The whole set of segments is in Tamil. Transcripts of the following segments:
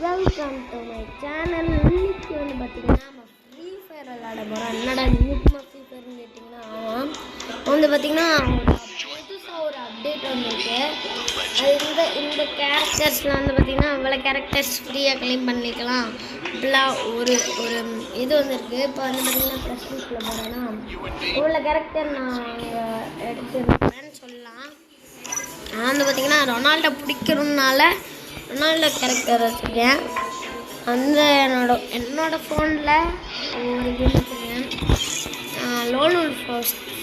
Welcome to my channel. இன்னைக்கு வந்து பார்த்தீங்கன்னா நம்ம ஃப்ரீ ஃபயர் விளையாட போகிறோம். என்னடா நியூக்மா ஃப்ரீ ஃபயர்னு கேட்டிங்கன்னா ஆமாம் வந்து பார்த்தீங்கன்னா புதுசாக ஒரு அப்டேட் வந்துருக்கு. அது இந்த கேரக்டர்ஸில் வந்து பார்த்தீங்கன்னா அவ்வளோ கேரக்டர்ஸ் ஃப்ரீயாக க்ளைம் பண்ணிக்கலாம் இப்படிலாம் ஒரு இது வந்துருக்கு. இப்போ வந்து பார்த்தீங்கன்னா ப்ளஸ் வீக்கில் போகிறேன்னா இவ்வளோ கேரக்டர் நான் அங்கே எடுத்துருக்கேன்னு சொல்லலாம். நான் வந்து பார்த்தீங்கன்னா ரொனால்டோ பிடிக்கிறதுனால ரொனால்டோ கேரக்டர் வச்சுருக்கேன். அந்த என்னோடய ஃபோனில் ஒரு கேம் வச்சுருக்கேன். லோன் உல்ஃப்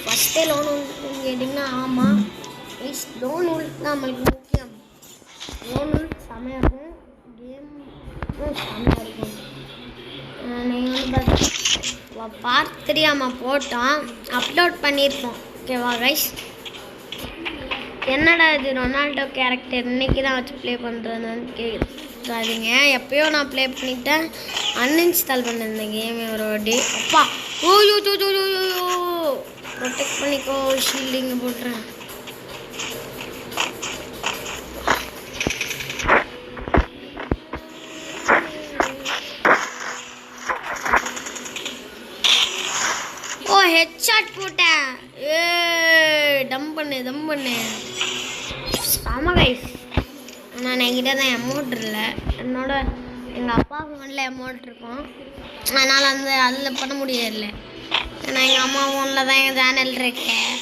ஃபஸ்ட்டே லோன் உல்ஃப்னு கேட்டிங்கன்னா ஆமாம் லோன் உல்ஃப் தான் நம்மளுக்கு முக்கியம். லோன் உல்ஃப் செம்மையாக இருக்கும், கேமும் செம்மையாக இருக்கும். நீங்கள் வந்து பார்ட் 3 ஆமாம் போட்டோம், அப்லோட் பண்ணியிருப்போம். ஓகேவா கைஸ்? என்னடா இது ரொனால்டோ கேரக்டர் இன்றைக்கி தான் வச்சு ப்ளே பண்ணுறதுன்னு கேட்காதீங்க. எப்போயோ நான் ப்ளே பண்ணிவிட்டேன், அன்இன்ஸ்டால் பண்ணியிருந்தேன் கேமே ஒரு வாட்டி. அப்பா ஓயோ ப்ரொடெக்ட் பண்ணிக்கோ, ஷீல்டிங்க போட்டுறேன். ஓ ஹெட்ஷாட் போட்டேன். டம் பண்ணு ஆமாம் கைஸ். நான் என்கிட்ட தான் அமௌண்ட் இல்லை, எங்கள் அப்பா ஃபோனில் அமௌண்ட் இருக்கும், அதனால் அதில் பண்ண முடியல. ஏன்னா எங்கள் அம்மா ஃபோனில் தான் எங்கள் சேனல் இருக்கேன்.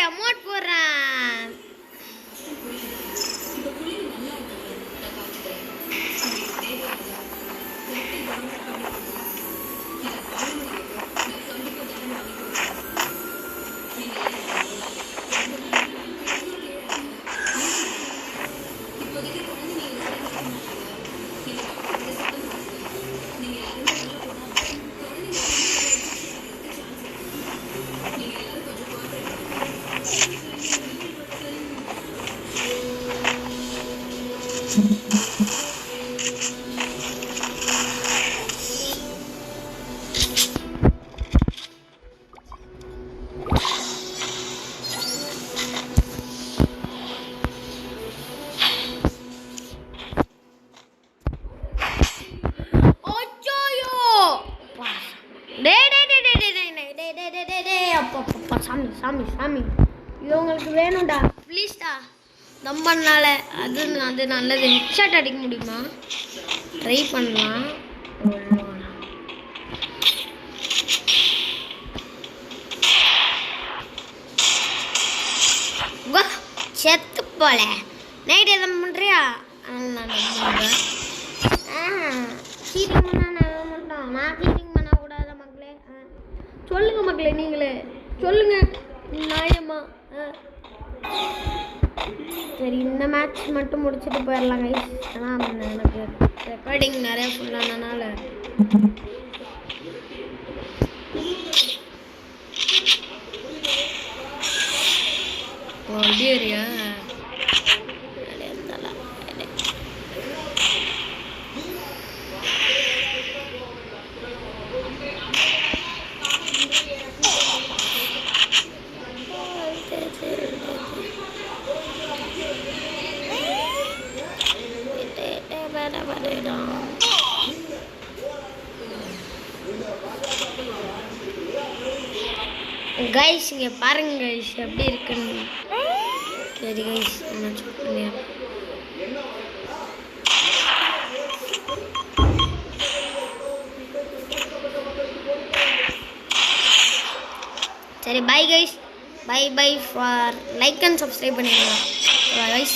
அமௌண்ட் போடுறேன். சாமி இது உங்களுக்கு வேணும்டா, ப்ளீஸ்டா. தம்பனால அது நல்லது. ஹெட்ஷாட் அடிக்க முடியுமா? ட்ரை பண்ணலாம். செத்து போல நைட் எதுவும் பண்ணுறியா? நான் பண்ணுறேன். சீட்டிங் பண்ண நான் சீட்டிங் பண்ணக்கூடாத மக்களே. சொல்லுங்க மக்களே, நீங்களே சொல்லுங்க நியாயமா. சரி, இந்த மேட்ச் மட்டும் முடிச்சுட்டு போயிடலாம் கைஸ். ஆனால் எனக்கு ரெக்கார்டிங் நிறையா ஃபுல்லானனால அப்படியா கைஸ், இங்கே பாருங்க கைஸ் எப்படி இருக்குன்னு. சரி கைஸ், நான் செக் பண்ணிடுறேன். சரி bye guys, bye for like and subscribe பண்ணிடுங்க கைஸ்.